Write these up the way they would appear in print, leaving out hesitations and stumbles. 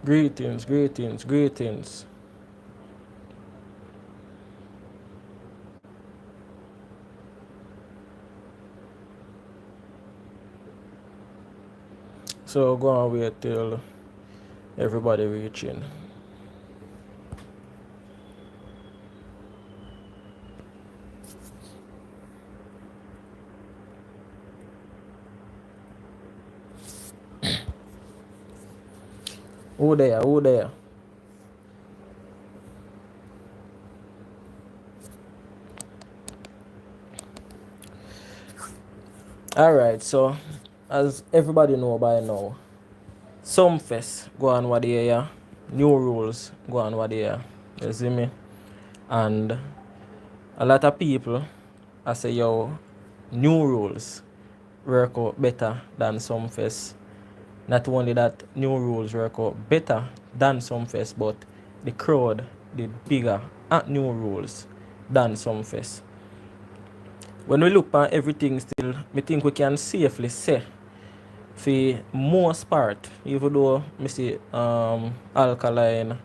Greetings, greetings, greetings. So go on wait till everybody reaching. Who there? Who there? Alright, so as everybody know by now, Sumfest go on what they yeah. New rules go on what they yeah. You see me? And a lot of people I say yo, new rules work out better than Sumfest. Not only that, new rules work out better than Sumfest, but the crowd did bigger at new rules than Sumfest. When we look at everything still, I think we can safely say for most part, even though I see Alkaline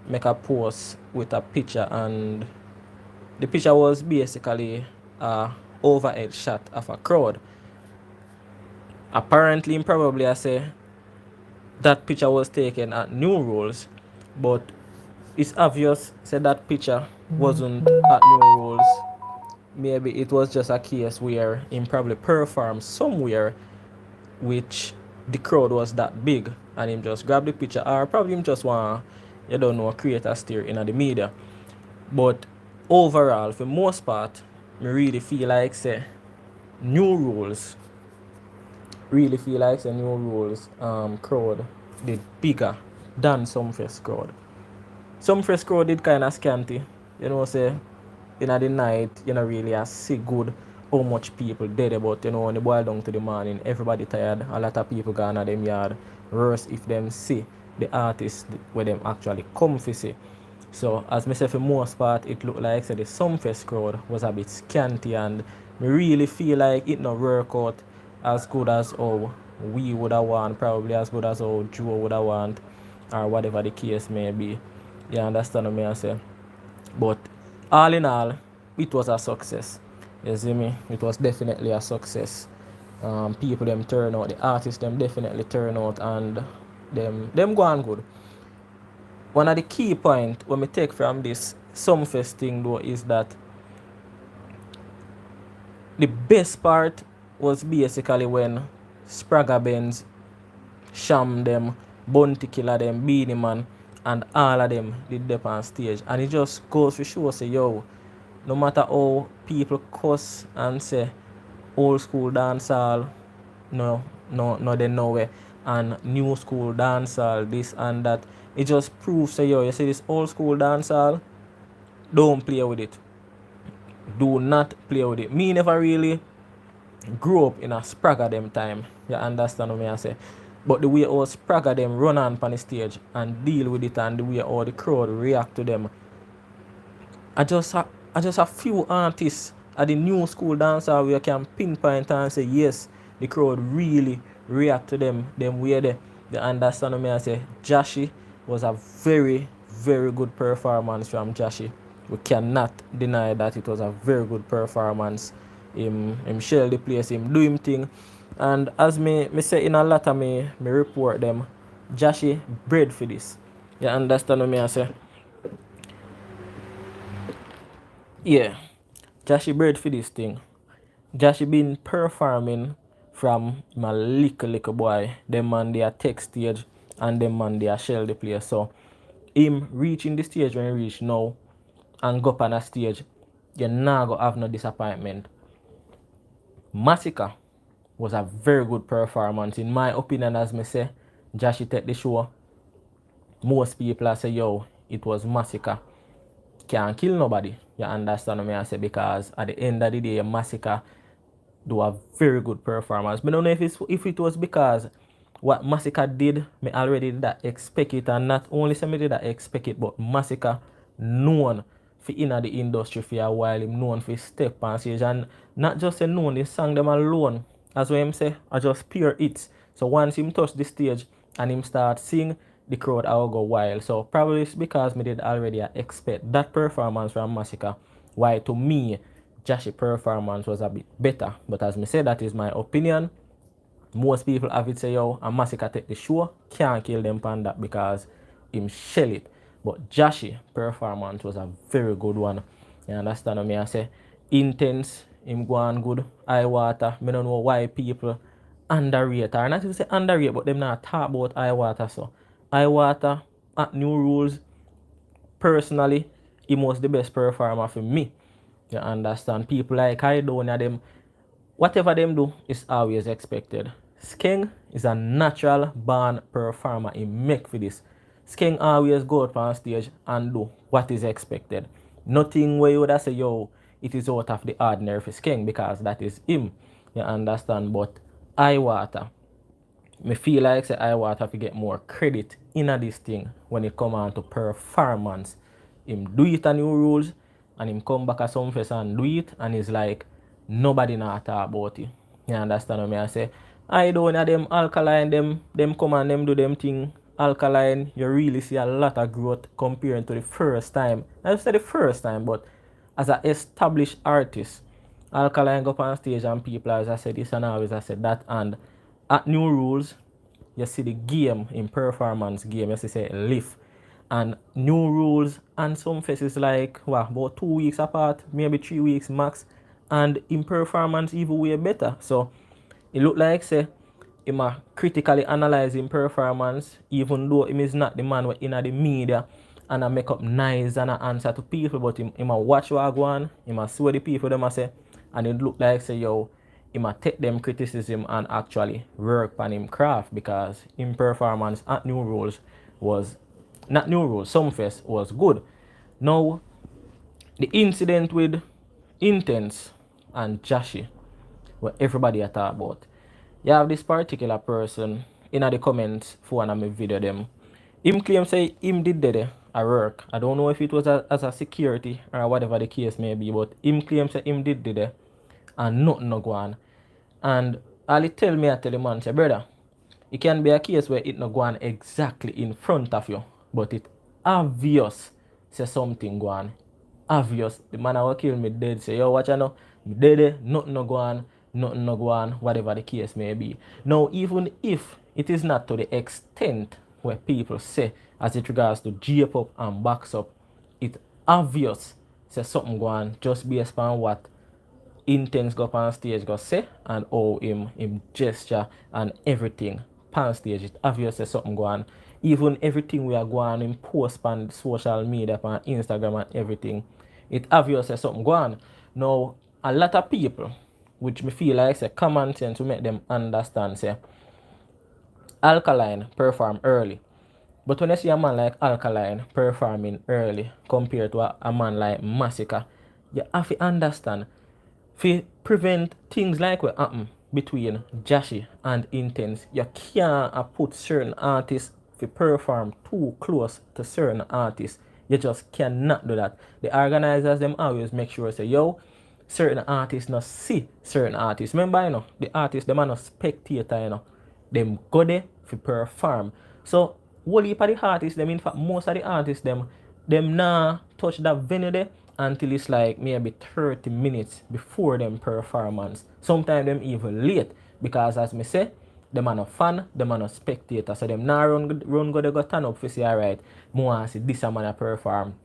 make a post with a picture and the picture was basically a overhead shot of a crowd. Apparently, probably I say that picture was taken at New Rules, but it's obvious said that picture wasn't at New Rules. Maybe it was just a case where him probably performed somewhere which the crowd was that big and him just grab the picture, or probably him just want, you don't know, create a stir in the media. But overall, for most part, me really feel like say New Rules really feel like say New Rules crowd did bigger than Sumfest crowd. Sumfest crowd did kind of scanty, you know, say in the night, you know, really I see good how much people dead, but you know, when the boil down to the morning, everybody tired, a lot of people gone at them yard. Worse if them see the artists where them actually come to see. So as me say, for most part, it looked like say the Sumfest crowd was a bit scanty, and me really feel like it not work out as good as how we would have want, probably as good as how Joe would have want, or whatever the case may be. You understand what I say? But all in all, it was a success. You see me? It was definitely a success. People them turn out, the artists them definitely turn out, and them go on good. One of the key point when we take from this Sumfest thing though is that the best part was basically when Spragga Benz, Sham them, Bounty Killer them, Beanie Man, and all of them did up on stage. And it just goes to show say yo, no matter how people cuss and say old school dancehall, no they nowhere, and new school dancehall, this and that, it just proves say yo, you see this old school dancehall, don't play with it. Do not play with it. Me never really grew up in a Spragga them time. You understand what I say? But the way all Spragga them run on the stage and deal with it, and the way all the crowd react to them, I just a few artists at the new school dancer where you can pinpoint and say yes, the crowd really react to them way there. You understand what I say? Jahshii was a very, very good performance from Jahshii. We cannot deny that it was a very good performance. Him shell the place, him do him thing. And as me say in a lot of me report them, Jahshii bred for this. You understand what I say? Yeah. Jahshii bred for this thing. Jahshii been performing from my little boy. Them man they a tech stage and them man they a shell the place. So him reaching the stage when he reach now and go up on a stage, you not go have no disappointment. Massacre was a very good performance. In my opinion, as me say, Jahshii take the show. Most people say yo, it was Massacre. Can't kill nobody. You understand what I say? Because at the end of the day, Massacre do a very good performance. But I don't know if it was because what Massacre did, me already did that expect it, and not only say me did that expect it, but Massacre known for in the industry for a while, him known for step on stage, and not just say known, he sang them alone. As what him say, I just pure hits. So once him touch the stage and him start sing, the crowd I will go wild. So probably it's because me did already expect that performance from Massacre. Why to me, Jahshii performance was a bit better. But as me said, that is my opinion. Most people have it say, yo, a Massacre take the show. Can't kill them on that because him shell it. But Jahshii performance was a very good one. You understand what me I say? Intence, him go on good. Eye water. Me don't know why people underrate. Or not even say underrate, but them not talk about eye water. So eye water at New Rules, personally, he was the best performer for me. You understand? People like I don't them, whatever them do is always expected. Skeng is a natural born performer. He make for this. Skeng always go out on stage and do what is expected. Nothing where you would say, yo, it is out of the ordinary for Skeng because that is him. You understand? But eye water, me feel like say I want to get more credit in this thing when it come on to performance. Him do it a New Rules and him come back at Sumfest and do it and it's like nobody not talk about it. You understand what me I say? I don't know them alkaline, them come and them do them thing. Alkaline, you really see a lot of growth compared to the first time. I said the first time, but as an established artist, Alkaline go up on stage and people, as I said this and always I said that, and at New Rules, you see the game in performance game, you see say lift. And New Rules and Sumfest is like what, about 2 weeks apart, maybe 3 weeks max. And in performance even way better. So it look like say him a critically analyzing performance, even though him is not the man in the media and I make up nice and I answer to people, but him a watch what I go on, him a see what the people them a say, and it look like say yo, him a take them criticism and actually work on him craft because him performance at New Rules was not New Rules, Sumfest was good. Now the incident with Intence and Jahshii, what everybody a talk about. You have this particular person in the comments for one of my video them. Him claim say him did there a work. I don't know if it was as a security or whatever the case may be, but him claim say him did there and nothing no go on. And all he tell me, I tell the man, say, brother, it can be a case where it no go on exactly in front of you, but it obvious say something go on. Obvious. The man will kill me dead. Say, yo, watch I know. Me dead, nothing no go on, nothing no go on, whatever the case may be. Now, even if it is not to the extent where people say as it regards to J-pop and backs up, it obvious say something go on just based on what Intence go up on stage go say and how him gesture and everything on stage. It obviously something go on. Even everything we are going in post on social media on Instagram and everything, it obviously something go on. Now a lot of people, which me feel like say common sense to make them understand say Alkaline perform early. But when you see a man like Alkaline performing early compared to a man like Massacre, you have to understand to prevent things like what happen between Jahshii and Intence. You can't put certain artists to perform too close to certain artists. You just cannot do that. The organizers them always make sure say, yo, certain artists not see certain artists. Remember, you know, the artists them are not spectator, you know. Them go there to perform. So whole heap of the artists, them in fact most of the artists them nah touch that venue there until it's like maybe 30 minutes before them performance. Sometimes them even late because as me say, them are not fan, them are not spectator. So them nah run go they go turn up for say alright, more see this a man a perform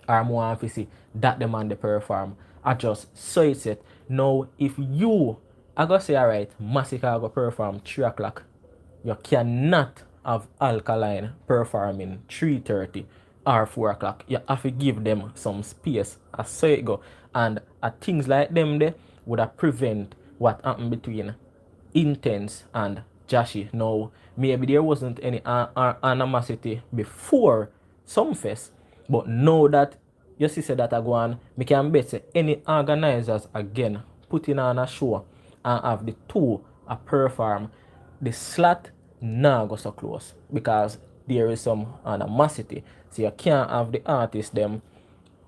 or more to see that the man they perform. I just so it's it. Now if you I go say alright, Massacre go perform 3 o'clock, you cannot have Alkaline performing 3:30 or 4 o'clock. You have to give them some space. I say it go. And things like them there would have prevent what happened between Intence and Jahshii. Now, maybe there wasn't any animosity before Sumfest, but now that you see say that I go on, me can bet say any organizers again putting on a show and have the two a perform, the slot now go so close because there is some animosity. So you can't have the artists them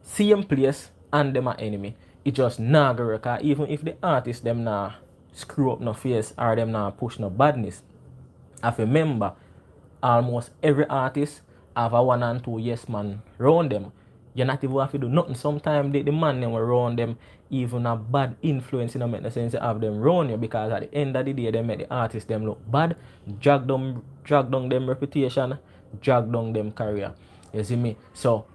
same place and them are enemy. It just nah go work. Even if the artists them nah screw up no face or them nah push no badness. I remember almost every artist have a 1 and 2 yes man round them. You not even have to do nothing. Sometimes the man them around them even a bad influence, make the sense to have them round you, because at the end of the day they make the artists them look bad, drag down them reputation, drag down them career. You see me? So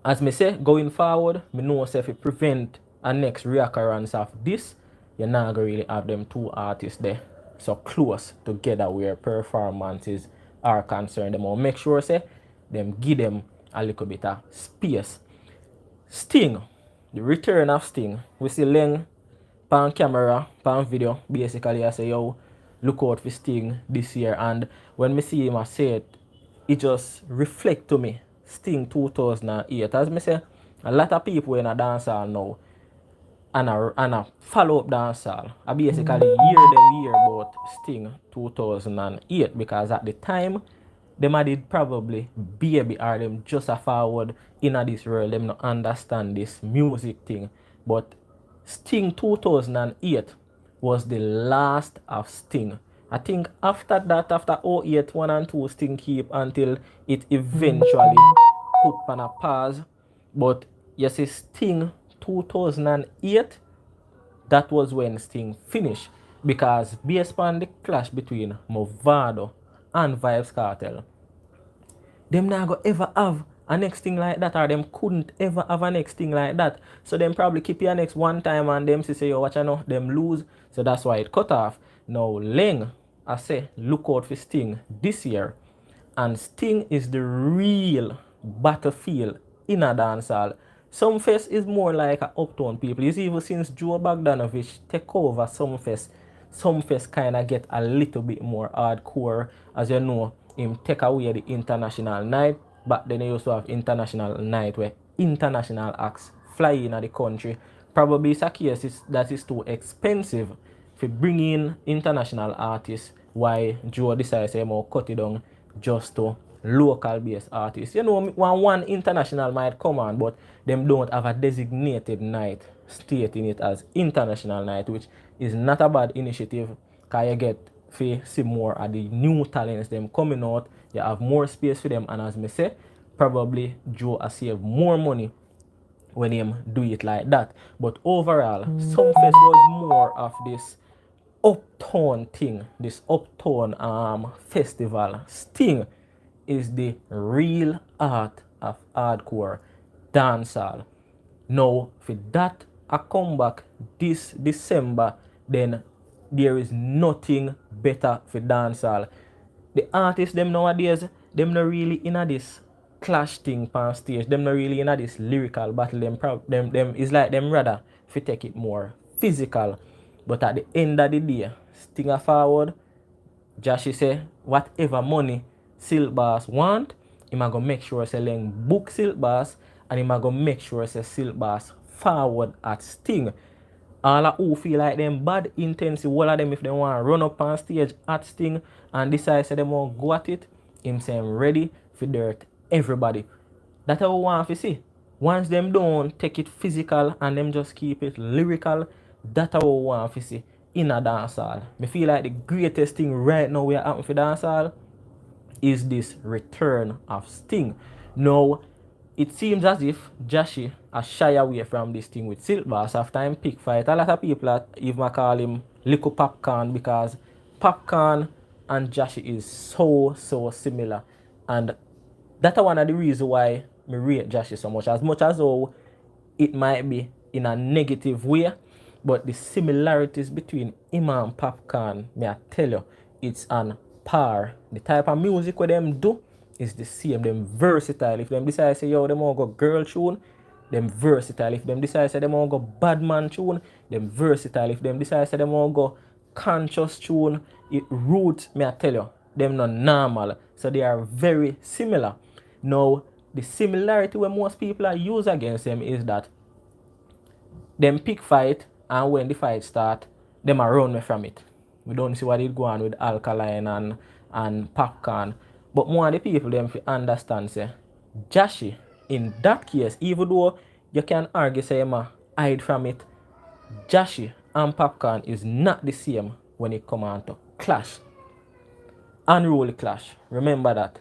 as me say, going forward, me know say if it prevent a next reoccurrence of this, you're not gonna really have them two artists there so close together where performances are concerned. Them will make sure say them give them a little bit of space. Sting, the return of Sting. We see Leng pan camera, pan video, basically I say, yo, look out for Sting this year. And when me see him I say it just reflect to me Sting 2008. As me say, a lot of people in a dancehall now and a follow up dancehall, I basically hear about Sting 2008, because at the time them I did probably baby or them just a forward in this world, them not understand this music thing. But Sting 2008 was the last of Sting. I think after that, after 08, 1 and 2 Sting keep until it eventually put on a pause. But you see Sting 2008, that was when Sting finished, because based on the clash between Movado and Vibes Cartel, them not go ever have a next thing like that, or them couldn't ever have a next thing like that. So them probably keep your next one time and them say, yo, watch I know, them lose. So that's why it cut off. Now Leng, I say, look out for Sting this year. And Sting is the real battlefield in a dancehall. Sumfest is more like a uptown people. You see, even since Joe Bogdanovich take over Sumfest kind of get a little bit more hardcore. As you know, him take away the international night, but then they also have international night where international acts fly in the country. Probably it's a case that is too expensive for bring in international artists, why Joe decides to cut it down just to local based artists. You know, one international might come on, but them don't have a designated night stating it as international night, which is not a bad initiative, because you get to see more of the new talents them coming out. You have more space for them, and as me say, probably Joe has saved more money when him do it like that. But overall, Sumfest was more of this uptown thing, this uptown festival. Sting is the real art of hardcore dancehall. Now, for that I come back this December, then there is nothing better for dancehall. The artists them nowadays, them not really in this clash thing on stage. Them not really in this lyrical battle. Them is like them rather if you take it more physical. But at the end of the day, Sting a forward. Jahshii say whatever money Silkboss want, him a go make sure say Leng book Silkboss, and him a go make sure say Silkboss forward at Sting. All of who feel like them bad intense, all of them if they want to run up on stage at Sting and decide say they want to go at it, him say I'm ready for dirt everybody. That's how we want to see. Once them don't take it physical and them just keep it lyrical, that's how we want to see in a dancehall. Me feel like the greatest thing right now we are happening for dancehall is this return of Sting. Now, it seems as if Jahshii has shy away from this thing with Silkboss after him pick fight. A lot of people even call him Little Popcorn, because Popcorn and Jahshii is so similar. And that's one of the reasons why I rate Jahshii so much as though it might be in a negative way, but the similarities between him and Popcorn, may I tell you, it's on par. The type of music what them do is the same. Them versatile. If them decide say yo, them want go girl tune, them versatile. If them decide say them want go bad man tune, them versatile. If them decide say them want go conscious tune, it roots, may I tell you, them not normal. So they are very similar. Now, the similarity where most people are use against them is that them pick fight, and when the fight start, them are run from it. We don't see what it go on with Alkaline and Popcorn. But more of the people them understand say Jahshii in that case, even though you can argue say hide from it, Jahshii and Popcorn is not the same when it come on to clash. unruly clash. Remember that.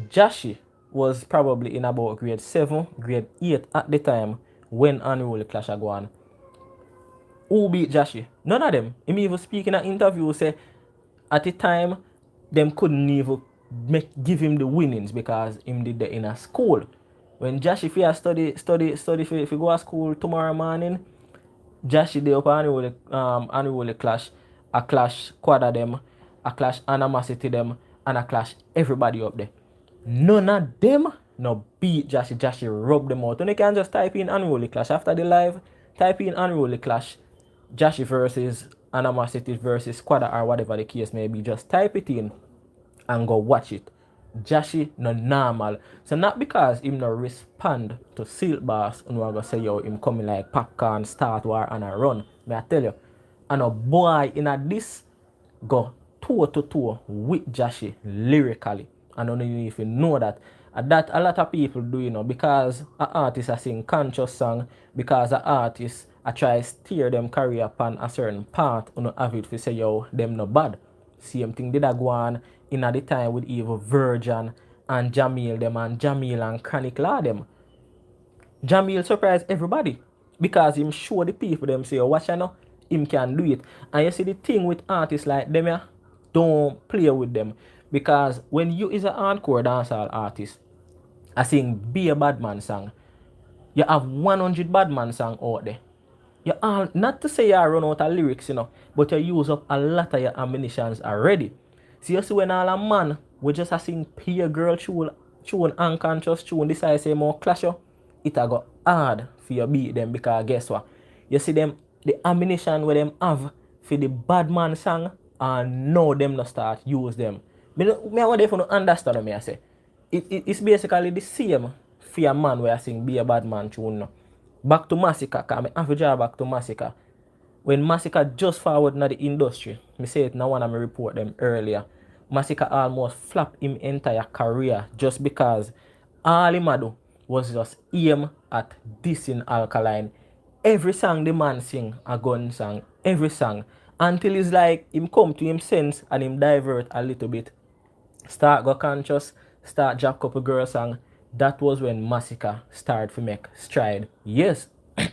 Jahshii was probably in about grade 7, grade 8 at the time when unruly clash are going. Who beat Jahshii? None of them. Him even speak in an interview say at the time them couldn't even give him the winnings because him did that in a school. When Jahshii fear study for go to school tomorrow morning, Jahshii dey up unruly clash, a clash quad of them, a clash animosity them, and a clash everybody up there. None of them no beat Jahshii. Jahshii rub them out. And you can just type in unruly clash after the live. Type in unruly clash. Jahshii versus animosity versus squad or whatever the case may be. Just type it in and go watch it. Jahshii no normal. So not because him no respond to Silkboss and we go say yo him coming like popcorn, start war and a run. May I tell you. And a boy in a this go toe to toe with Jahshii lyrically. I don't know if you know that. That a lot of people do, you know, because an artist a sing conscious song, because an artist I try steer them career upon a certain path, you know, have it to say yo, them no bad. Same thing did I go on in at the time with Evil Virgin and Jamil them and Jamil and Chronic Law them. Jamil surprised everybody because him show the people them say, oh, watch you know, him can do it. And you see the thing with artists like them, yeah, don't play with them. Because when you is an encore dancehall artist, I sing Be a Bad Man song, you have 100 bad man song out there. You all, not to say you run out of lyrics, you know, but you use up a lot of your ammunitions already. So you see when all a man we just a sing peer girl tune unconscious tune decide say more clash you, it a go hard for you beat them because guess what? You see them the ammunition where them have for the bad man song and now them not start use them. Me want them to understand me I say. It's basically the same for a man where I sing Be a Bad Man tune now. Back to Massacre, because I have to draw back to Massacre. When Massacre just forward in the industry, I say it now when I report them earlier, Massacre almost flopped him entire career just because all him do was just aim at dissing Alkaline. Every song the man sing a gun song, every song. Until it's like him come to him sense and him divert a little bit. Start go conscious, start drop couple girl song. That was when Massacre started to make stride. Yes,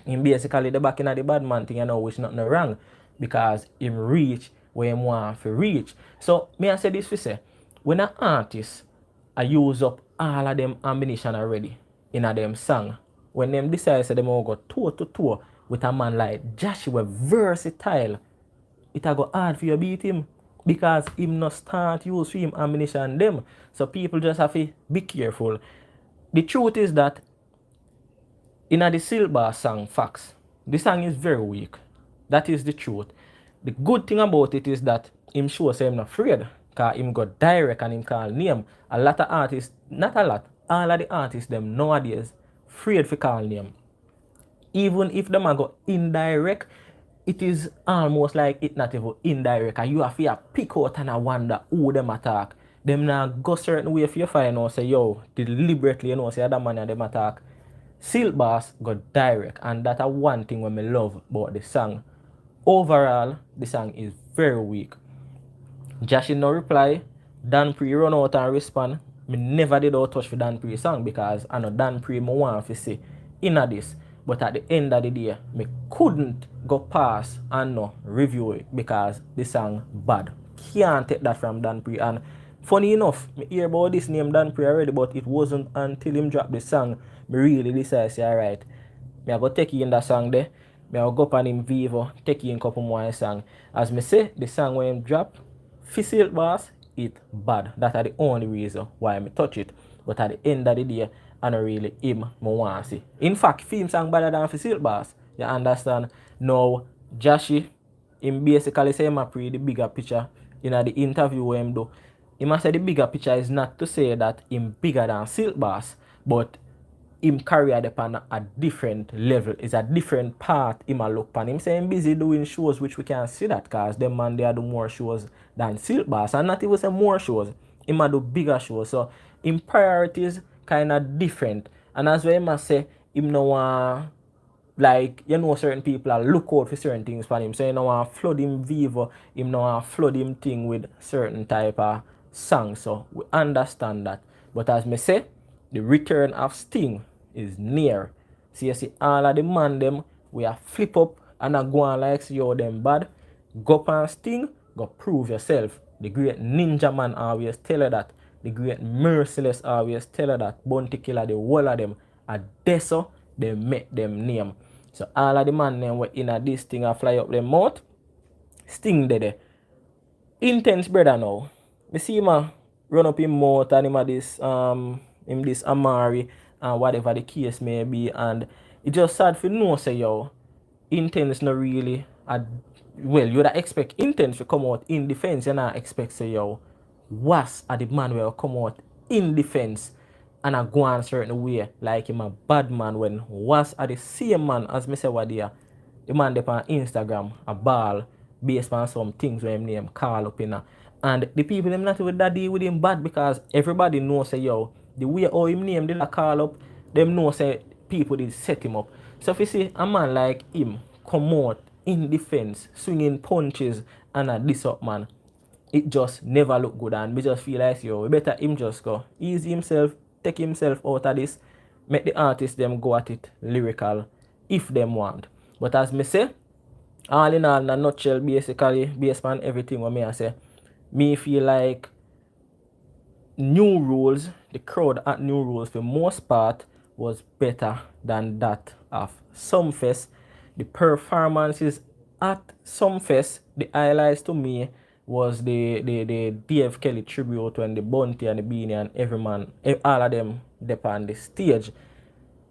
him basically the back in the bad man thing, you know, which nothing wrong. Because him reach where him want to reach. So, me I say this for say, when an artist I use up all of them ammunition already in a them song, when them decide say them will go toe to toe with a man like Jahshii versatile, it a go hard for you beat him. Because him not start use for him ammunition them. So people just have to be careful. The truth is that in the Silkboss song Facts, the song is very weak. That is the truth. The good thing about it is that him show say him not afraid. Because him got direct and him call name. A lot of artists, not a lot, all of the artists them nowadays afraid for call name. Even if them a go indirect, it is almost like it not even indirect. And you have to pick out and I wonder who them attack. Them now go certain way if you find out say yo, deliberately you know say other man and them attack. Silkboss got direct and that's one thing when me love about the song. Overall, the song is very weak. Jahshii no reply. Dan Pre run out and respond. Me never did out touch for Dan Pre song because I know Dan Pre me want to say inna this. But at the end of the day, me couldn't go past and no review it because the song bad. Can't take that from Dan Pre. And funny enough, me hear about this name Dan Pre already, but it wasn't until him drop the song me really decide say alright. Me I go take you in that song there. Me I go up on him Vivo, take you in couple more song. As me say, the song when him drop, for Silkboss, it bad. That's the only reason why I touch it. But at the end of the day, I don't really him I want to see. In fact, film song better than for Silkboss. You understand? Now, Jahshii, him basically say him a pre the bigger picture in the interview where him do. He must say the bigger picture is not to say that him bigger than Silkboss, but him carry it upon a different level. It's a different path him a look upon. Him say him busy doing shows which we can see that because them man they do more shows than Silkboss. And not even say more shows. Him a do bigger shows. So him priorities kinda different. And as well him a say him no want like you know certain people are look out for certain things for him. So you know want flood him Vivo, him no want flood him thing with certain type of song, so we understand that. But as me say, the return of Sting is near. So you see all of the man them, we are flip up and a go on like see yo them bad. Go up and Sting, go prove yourself. The great Ninja Man always tell her that. The great Merciless always tell her that. Bounty Killer, the whole of them, are deso, they make them name. So all of the man them were in a this thing and fly up them mouth. Sting there. Intence brother now. Me see him run up him mouth and him this Amari and whatever the case may be, and it just sad for no say yo Intence not really well, you'd expect Intence to come out in defense, and I expect say yo was the man will come out in defense and I go on a certain way like him a bad man when was the same man as me say what there. The man dey on Instagram a ball based on some things where him name call up in. And the people them not with that deal with him bad because everybody knows say yo the way how him name did a call up, them know say people did set him up. So if you see a man like him come out in defense, swinging punches and a this up man, it just never look good, and me just feel like yo, we better him just go easy himself, take himself out of this, make the artists them go at it lyrical if them want. But as me say, all in all, in a nutshell, basically, based on everything what me I say, me feel like New Rules, the crowd at New Rules for most part was better than that of Sumfest. The performances at Sumfest, the highlights to me was the DF Kelly tribute when the Bounty and the Beanie and every man, all of them dep on the stage.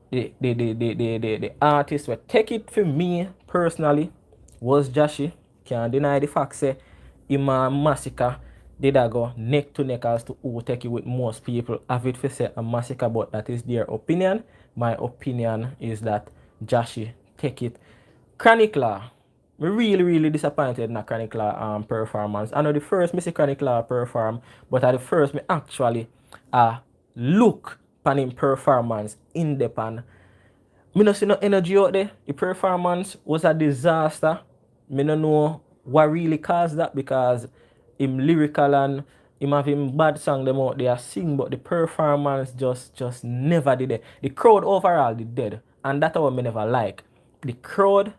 The artists will take it for me personally was Jahshii. Can't deny the fact say him a massacre did I go neck to neck as to who take it with most people. Have it for say a massacre, but that is their opinion. My opinion is that Jahshii take it. Chronicler, me really disappointed in a Chronicler performance. I know the first me see Chronicler perform, but at the first me actually look pan him performance in the pan. Me no see no energy out there. The performance was a disaster. Me no know what really caused that because him lyrical and him have him bad song them out there sing, but the performance just never did it. The crowd overall did dead, and that's what me never like. The crowd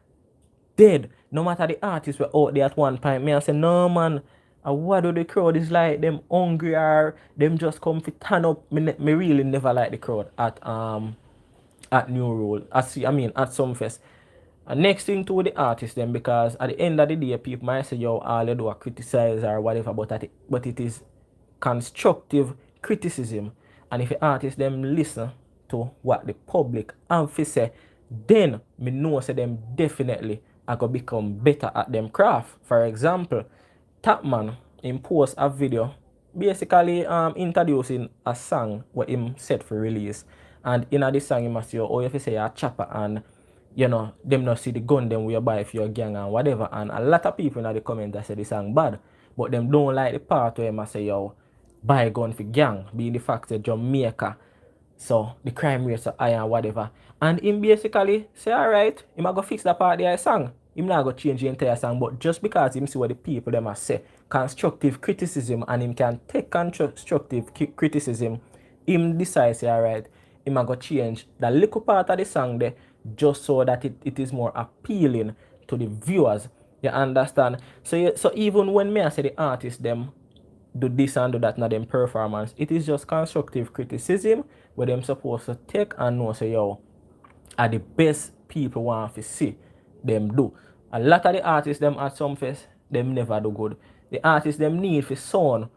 dead. No matter the artists were out there at one point, me I say no man. What do the crowd is like? Them hungry or them just come to turn up. Me really never like the crowd at New Rule. At Sumfest. And next thing to the artists then, because at the end of the day people might say yo all they do are criticize or whatever, but it is constructive criticism. And if the artists them listen to what the public have to say, then me know say them definitely are gonna become better at them craft. For example, Tapman him post a video basically introducing a song where him set for release. And in this song you must say oh if you say a chopper and you know them not see the gun them we buy for your gang and whatever, and a lot of people in the comment that say the song bad, but them don't like the part where I say yo buy a gun for gang, being the fact that Jamaica so the crime rates are high and whatever. And him basically say alright, him a go fix that part of the song. Him not go change the entire song, but just because him see what the people them a say, constructive criticism, and him can take constructive criticism, him decide say alright, him a go change the little part of the song there just so that it is more appealing to the viewers. You understand? So even when me I say the artists them do this and do that in them performance, it is just constructive criticism where them supposed to take and know say yo are the best people want to see them do. A lot of the artists them at Sumfest them never do good. The artists them need for sound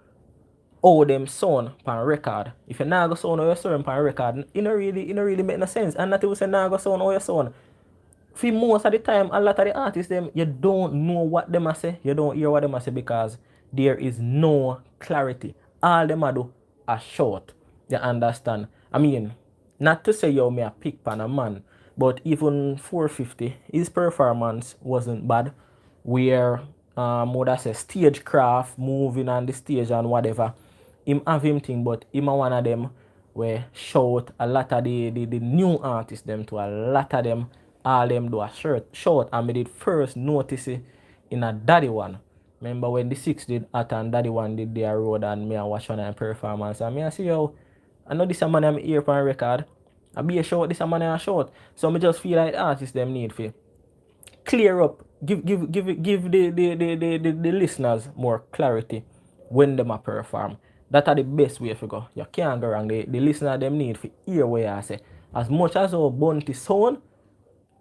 how them sound pan record. If you not go sound how you sound pan record, it no really make no sense. And that you say not go sound how you sound. For most of the time, a lot of the artists them you don't know what them a say, you don't hear what them a say because there is no clarity. All them a do are short. You understand? I mean, not to say yo me a pick pan a man, but even 450, his performance wasn't bad. Where would I say stagecraft, moving on the stage and whatever. Him have him thing, but him a one of them where shout a lot of the new artists them to a lot of them. All them do a short and me did first notice it in a daddy one Remember when the Six did at and Daddy One did their road and me and watch one and performance and me I see yo, I know this a man I'm here on record. I be a short, this a man a short. So me just feel like artists them need for clear up, give the listeners more clarity when them a perform. That are the best way to go. You can't go wrong. The listener them need to hear what I say. As much as our Bunty sound,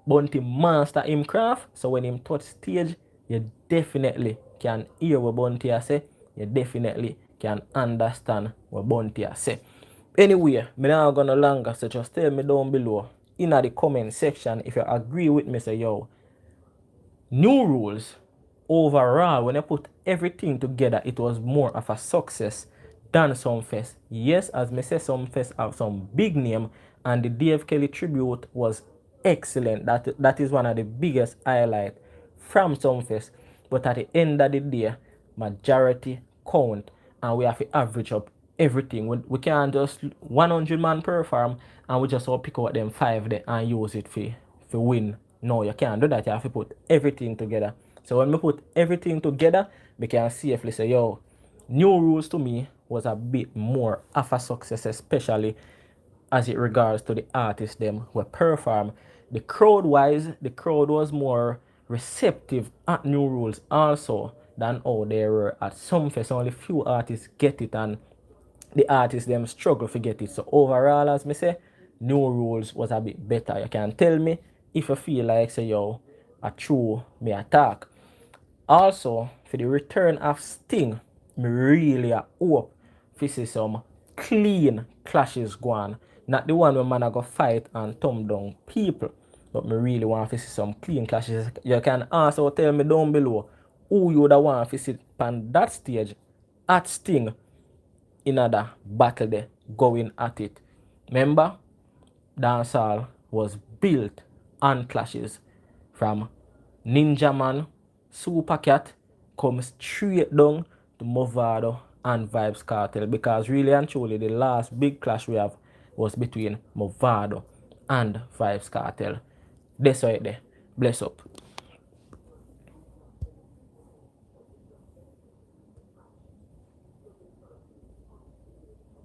Bunty master him craft. So when him touch stage, you definitely can hear what Bunty I say. You definitely can understand what Bunty I say. Anyway, me not gonna longer, so just tell me down below in the comment section if you agree with me. Say yo, new rules overall, when I put everything together, it was more of a success than Sumfest. Yes, as me say, Sumfest have some big name, and the Dave Kelly tribute was excellent. That is one of the biggest highlight from Sumfest. But at the end of the day, majority count, and we have to average up everything. We can't just 100 man perform and we just all pick out them 5 there and use it for win. No, you can't do that. You have to put everything together. So when we put everything together, we can safely say, yo, new rules to me was a bit more of a success, especially as it regards to the artists them who perform. The crowd wise, the crowd was more receptive at new rules also than how they were at Sumfest. Only few artists get it and the artists them struggle to get it. So overall, as me say, new rules was a bit better. You can tell me if you feel like say yo, a true me attack. Also, for the return of Sting, me really hope to see some clean clashes go on. Not the one where man I go fight and thumb down people. But me really want to see some clean clashes. You can also tell me down below who you would want to see on that stage at Sting in another battle there going at it. Remember, dancehall was built on clashes from Ninja Man, Super Cat, come straight down to Movado and Vybz Kartel, because really and truly the last big clash we have was between Movado and Vybz Kartel. That's right there. Bless up.